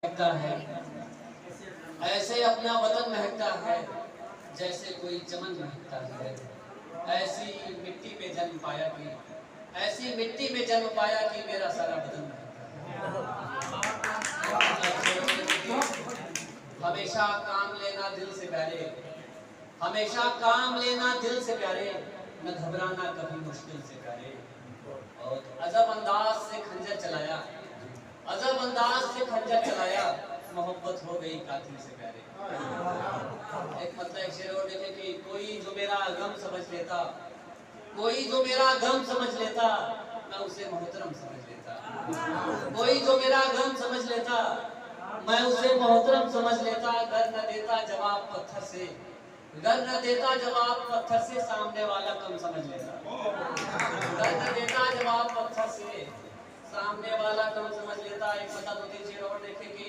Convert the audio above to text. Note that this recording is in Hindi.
महकता है, ऐसे अपना वतन महकता है जैसे कोई चमन महकता है। ऐसी मिट्टी में जन्म पाया कि ऐसी मिट्टी में जन्म पाया कि मेरा सारा बदन महकता है। हमेशा काम लेना दिल से प्यारे, हमेशा काम लेना दिल से प्यारे, न घबराना कभी मुश्किल से प्यारे। और अजब अंदाज से खंजर चलाया, अजब अंदाज से खंजर चलाया, मोहब्बत हो गई कातिल से प्यारे। एक मतलब एक शेर और देखे कि कोई जो मेरा गम समझ लेता, कोई जो मेरा गम समझ लेता, मैं उसे मोहतरम समझ लेता। कोई जो मेरा गम समझ लेता, मैं उसे मोहतरम समझ लेता। गर न देता जवाब पत्थर से, गर न देता जवाब पत्थर से, सामने वाला कम समझ लेता। गर न देता जवाब पत्थर से, सामने वाला कम समझ लेता। एक बता दो तीन शेर और देखे कि